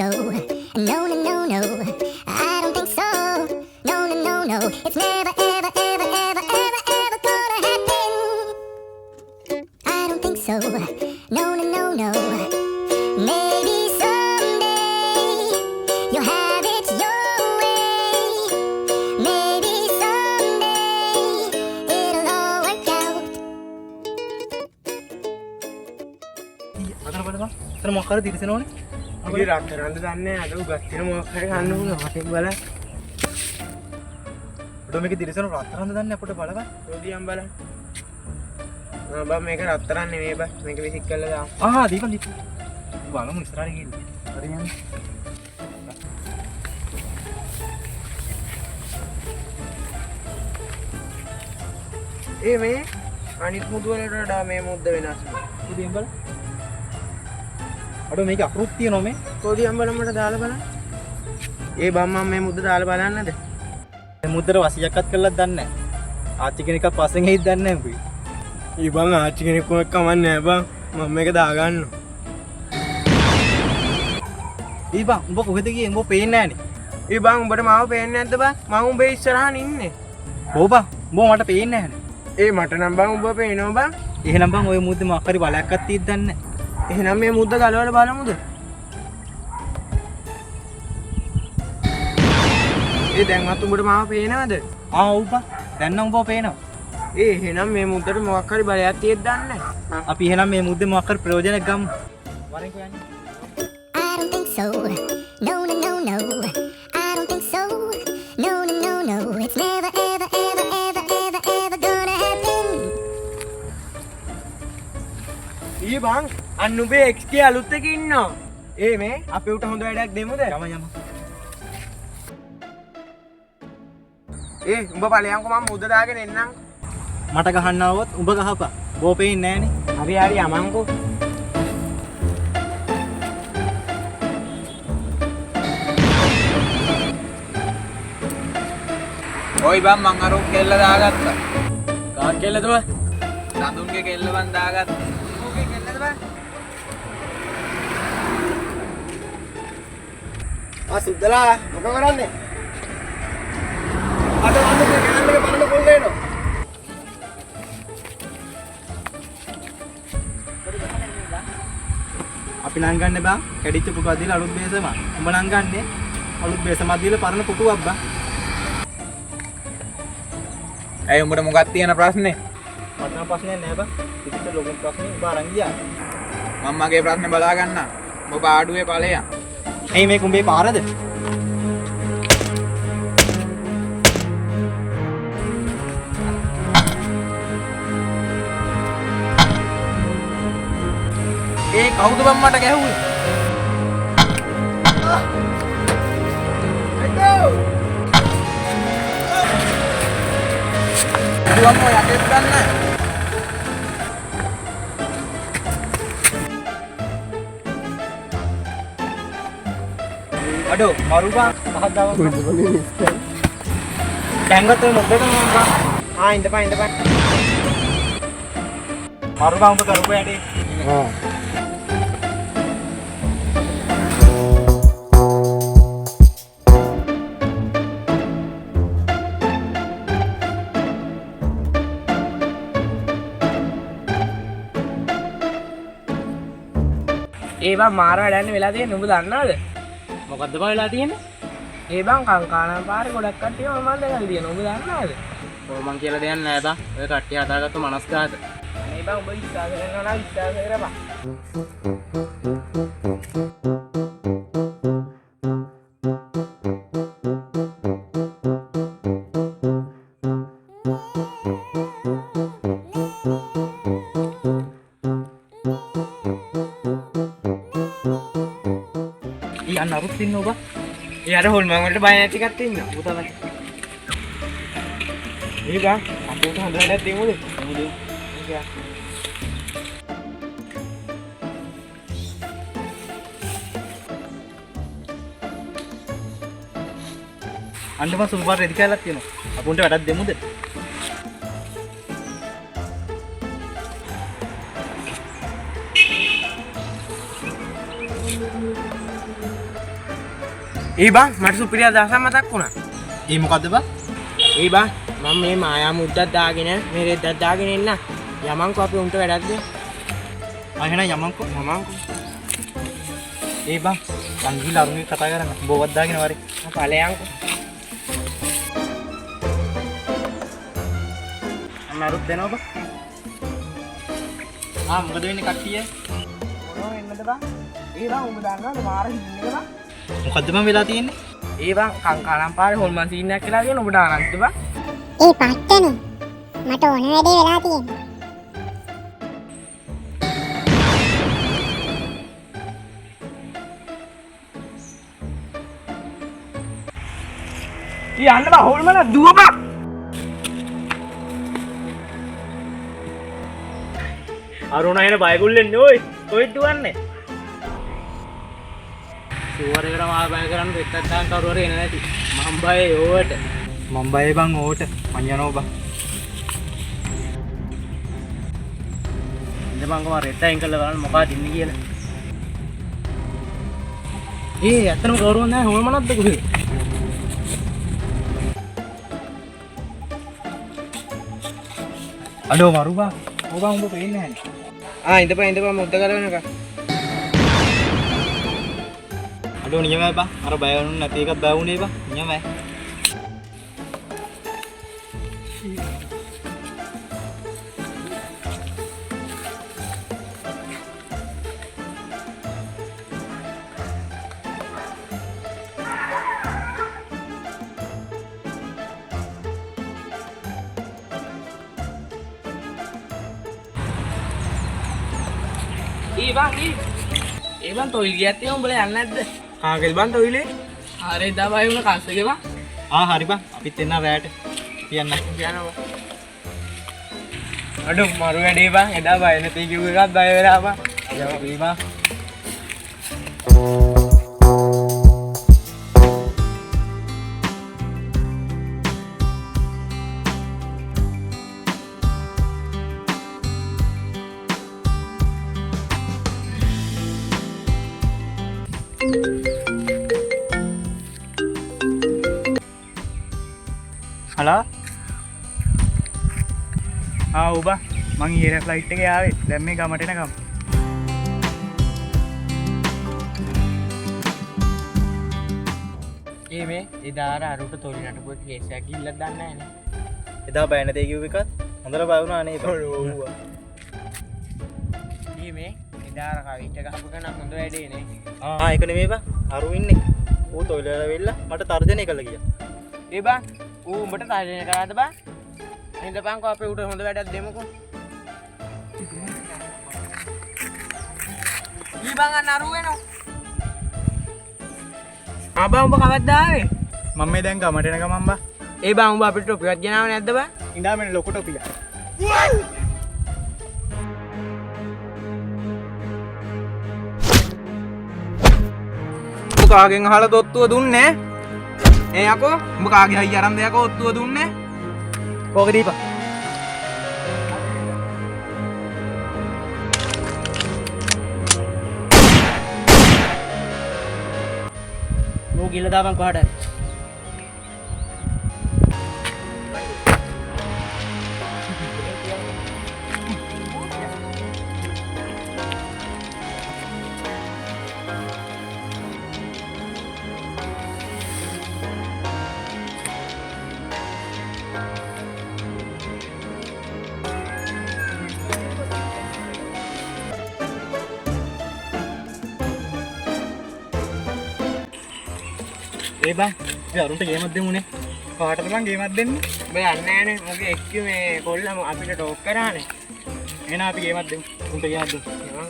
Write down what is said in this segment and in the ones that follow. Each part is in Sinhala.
so. No, no, no, no. I don't think so. No, no, no, no. It's never, ever, ever, ever, ever, ever gonna happen. I don't think so. No, no, no, no. Maybe someday you'll have it your way. Maybe someday it'll all work out. අතන මොකක් හරි දිරිසනෝනේ. අපි රත්තරන්ද දන්නේ අද උගස්තින මොකක් හරි ගන්න ඕන මටින් බලන්න. ඔතන මේකේ දිරිසන රත්තරන්ද දන්නේ අපිට බලන්න. රොඩියම් බලන්න. බා මේක රත්තරන් නෙමෙයි බා. මේක විසික් කරලා දාමු. දීපන් දීපන්. බලමු ඉස්සරහට ගිහින්. හරි යන්න. මේ අනිත් මුදු වලට වඩා මේ මුද්ද වෙනස්. රොඩියම් බලන්න. අඩෝ මේක අපෘත් තියනවා මේ. රොඩියම් බලන්න මට දාලා බලන්න. බම් මම මේ මුද්ද දාලා බලන්නද? මේ මුද්දට වසියක්වත් කළාද දන්නේ නැහැ. ආච්චි කෙනෙක්ව පස්සෙන් හේත් දන්නේ නැහැ උඹේ. බං ආච්චි කෙනෙක් කොහොමද කමන්නේ නැහැ බං. මම මේක දාගන්න. බං උඹ කොහෙද ගියේ? උඹ පේන්නේ නැහනේ. බං උඹට මාව පේන්නේ නැද්ද බං? මම උඹේ ඉස්සරහන් ඉන්නේ. බං උඹ මට පේන්නේ නැහනේ. මට නම් බං උඹ පේනවා බං. එහෙනම් බං ඔය මුද්දේ මොකක් හරි බලයක්වත් තියෙද්ද දන්නේ නැහැ. එහෙනම් මේ මුද්ද ගලවලා බලමුද? දැන්වත් උඹට මාව පේනවද? ඔව් බං. දැන් නම් උඹව පේනවා. එහෙනම් මේ මුද්දට මොකක් හරි බලයක් තියෙද්ද දන්නේ නැහැ. අපි එහෙනම් මේ මුද්දේ මොකක් හරි ප්‍රයෝජනයක් ගමු. වරෙන්කෝ යන්නේ. I don't think so. No, no, no, no. I don't think so. No, no, no, no. It's never, ever, ever, ever, ever, ever gonna happen. බං අන්න උඹේ XK අලුත් එකේ ඉන්නවා. මේ අපි උට හොඳ වැඩක් දෙමුද? යම. උඹ ඵලයන්කෝ මම මුද්ද දාගෙන එන්නම්. මට ගහන්න આવොත් උඹ ගහපන්. බෝ පේන්නේ නැහනේ. හරි හරි යමන්කෝ. ඔයි බං මං අර කෙල්ල දාගත්තා. කාක් කෙල්ලද බං? නඳුන්ගේ කෙල්ල මං දාගත්තා. ඕකේ කෙල්ලද බං? සුද්දලා මොකද කරන්නේ? අද වන්දේ කෑල්ලේ බලන්න පොල් දෙනවා. අපි නම් ගන්න බං කැඩිච්ච පුටුවක් දීලා අලුත් බේසම. උඹ නම් ගන්නේ අලුත් බේසමක් දීලා පරණ පුටුවක් බං. ඇයි උඹට මොකක්ද තියෙන ප්‍රශ්නේ? මට නම් ප්‍රශ්නයක් නෑ බං. පිටිට ලොකු ප්‍රශ්නේ උඹ අරන් ගියා. මම මගේ ප්‍රශ්නේ බලා ගන්න. ඔබ පාඩුවේ ඵලයන්. එයි මේක උඹේ පාරද? කවුද බං මට ගැහුවේ? දුවම ඔය යටෙත් ගන්න. අඩෝ මරු බං පහක් දාවක්. දැන්වත් ඔය මොකද මං බං? ඉඳපන්. මරු බං උඹ කරපු වැඩේ. බං මාර වැඩන්න වෙලා තියෙන්නේ උඹ දන්නවද? මොකද්ද බං වෙලා තියෙන්නේ? බං කංකානම් පාරේ ගොඩක් කට්ටිය මම දැකලා තියෙනවා. උඹ දන්නවද? ඔව් මං කියලා දෙයක් නෑ බං. ඔය කට්ටිය හදාගත්ත මනස්කාරද. බං උඹ විශ්වාස කරනවා නම් විශ්වාස කරපන්. අන්න අරුත් ඉන්න ඔබ. අර හොල්මන් වලට බය නැති එකක් ඉන්නවා. ඌ තමයි. බං අපිට හොඳ වැඩක් දෙමුද? දෙමු. අන්න මම සුළු පාට රෙදි කැලක් තියෙනවා. අපුන්ට වැඩක් දෙමුද? ඒ බං මට සුපිරිය අදහසක් මතක් වුණා. ඒ මොකද්ද බං? ඒ බං මම මේ මායා මුද්දක් දාගෙන මේ රෙද්දක් දාගෙන එන්න. යමන්කෝ අපි උන්ට වැඩක් දෙමු. එහෙනම් යමන්කෝ. යමන්කෝ. ඒ බං සංගීල අරුණේ කතා කරන්න. බෝවත් දාගෙන වරේ. ඵලයන්කෝ. අමාරුත් දෙනවා බං. මොකද වෙන්නේ කට්ටිය? මොනව වෙන්නද බං? ඒ බං උඹ දන්නවද මාර හින්නේ බං? මොකද්ද බං වෙලා තියෙන්නේ? ඒ බං කංකාලම් පාරේ හොල්මන් සීන් එකක් කියලා කියන ඔබට ආරංචිද බං? ඒ පට්ටනේ මට ඕන වැඩේ වෙලා තියෙන්නේ. යන්න බං හොල්මන දුව බං. අරුණ එන බයගුල් වෙන්නේ ඔය. කොහෙද දුවන්නේ? සුවර එකට මාර බය කරන්න දෙත්තක් දාන්න කවුරු හරි එන්නේ නැති. මම බයයි ඕවට. මම බයයි බං ඕවට. මං යනවා බං. ඉන්න බං කොහොම රෙඩ් අයින් කරලා බලන්න මොකක්ද ඉන්නේ කියලා. ඇත්තටම කවුරුවත් නැහැ හොල්මනක්ද කොහෙද? අඩෝ මරු බං. ඔබ උඹ පේන්නේ නැහැ. ඉඳපන් මුද්ද කරගෙන එක. අඩෝ නියමයි බං. අර බය වුණ නැති එකක් බය වුණේ බං. නියමයි. ඒ බං තොයිල් ගියත් එහෙම උඹලා යන්නේ නැද්ද? කාගෙල් බං තොයිලේ? හරි දා බය වුණ කස්සගේ බං. හරි බං. අපිත් එන්න රැයට. කියන්න. යනවා. අඩෝ මරු වැඩේ බං. එදා බය නැති කිව්ව එකත් බය වෙලා බං. යමු බීමා. හලෝ ඔබ මං ඊර ෆ්ලයිට් එකේ ආවේ දැන් මේ ගමට එනකම් මේ එදා අරුට තොයිල් නටපු කේසයක් ගිල්ලක් දන්නේ නැහැ නේ. එදා බය නැති කිව්ව එකත් හොඳට බය වුණා නේ බං. මේ එදා අර කවිට ගහපු කෙනා හොඳ වැඩේ නේ. ඒක නෙමෙයි බං. අරු ඉන්නේ. ඌ තොයිල් වල වෙල්ලා මට තර්ජනය කළා ගියා. ඒ බං ඌ උඹට තාජනය කරාද බං? හින්දපන්කෝ අපේ උට හොඳ වැඩක් දෙමුකෝ. ඊ බං අන්න අරු වෙනවා. බං උඹ කවද්ද ආවේ? මම මේ දැන් ගමට එන ගමන් බා ඒ බං උඹ අපිට ටොපියක් ගෙනාව නැද්ද බං? ඉඳා මෙන්න ලොකු ටොපියක් උඹ කාගෙන් අහලා දොත්තුව දුන්නේ? යකෝ උඹ කාගේ හයි අරන් දෙයක ඔත්තුව දුන්නේ? කෝක දීපා. මෝ ගිල්ල දාපන් කොහට හරි. ඒ බං අපි අරුන්ට ගේමක් දෙමුනේ. කාටද මං ගේමක් දෙන්නේ උඹ යන්නේ නැහනේ. මොකද එක්ක මේ කොල්ලම අපිට ටෝක් කරානේ. එහෙනම් අපි ගේමක් දෙමු උන්ට ගේමක් දෙමු. යමන්.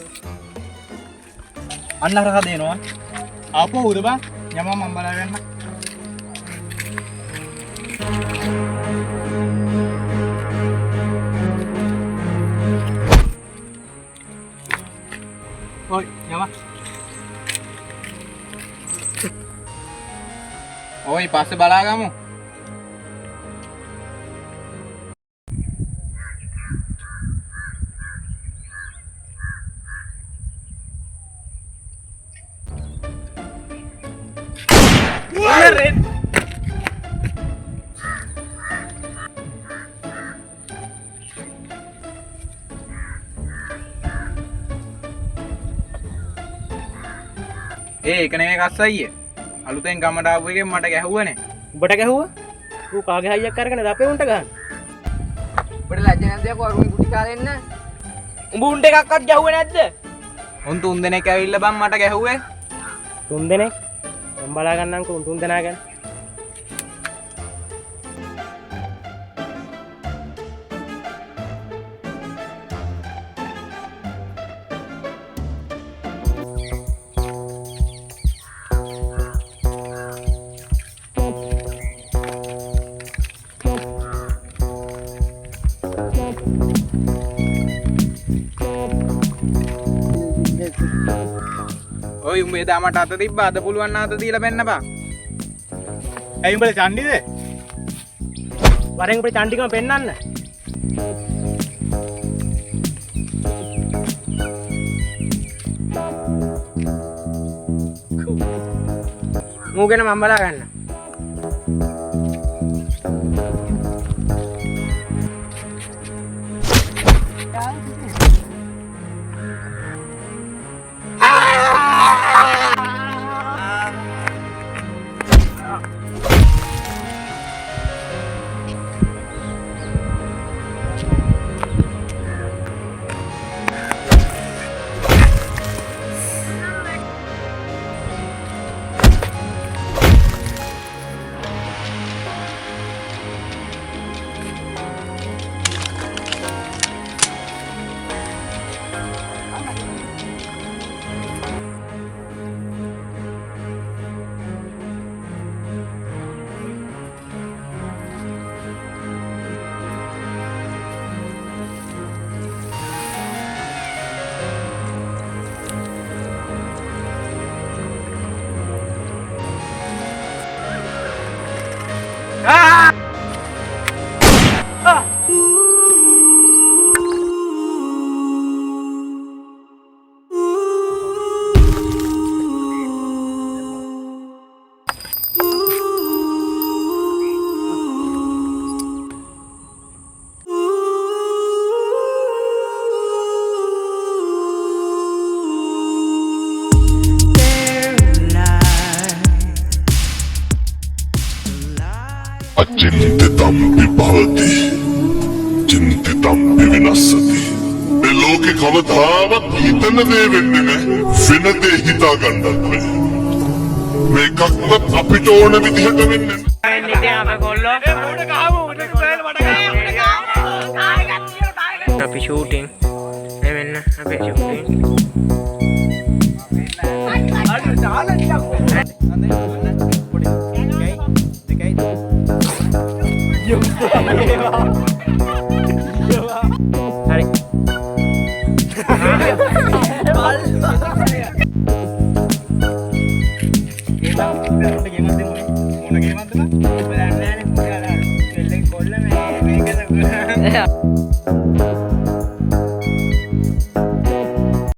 අන්න හරහා දෙනවා. ආපහු උද බං යමම මම බලා ගන්න ඔයි යම. ඔයි පස්සේ බලාගමු. ඒක නෙමෙයි කස්සයියේ. අලුතෙන් ගමට ආපු එකෙන් මට ගැහුවනේ. උඹට ගැහුවා? ඌ කාගේ හයියක් අරගෙන දපේ උන්ට ගහන. උඹට ලැජ්ජ නැද්ද යකෝ අරුන් කුටි කාලේ එන්න? උඹ උන්ට එකක්වත් ගැහුවේ නැද්ද? උන් 3 දෙනෙක් ඇවිල්ලා බං මට ගැහුවේ. 3 දෙනෙක්. මම බලා ගන්නම්කෝ උන් 3 දෙනා ගැන. ඔය උඹේ දා මට අත තිබ්බා අද පුළුවන් නම් අත දීලා බෙන්න බං. ඇයි උඹල චණ්ඩිද? වරෙන් උඹට චන්ටිකම පෙන්නන්න. මූ ගැන මම බලා ගන්න. अचिंतितं विभवति चिंतितं विविनश्यति මේ ලෝකේ කවදාවත් හිතන දේ වෙන්නේ නැහැ වෙන දේ හිතා ගන්නත් බෑ මේකක්වත් අපිට ඕන විදිහට වෙන්නේ අපි ෂූටින් එවෙන්න අපේ ෂූටින් හරි ගේමක් දෙමු. මොන ගේමක්ද?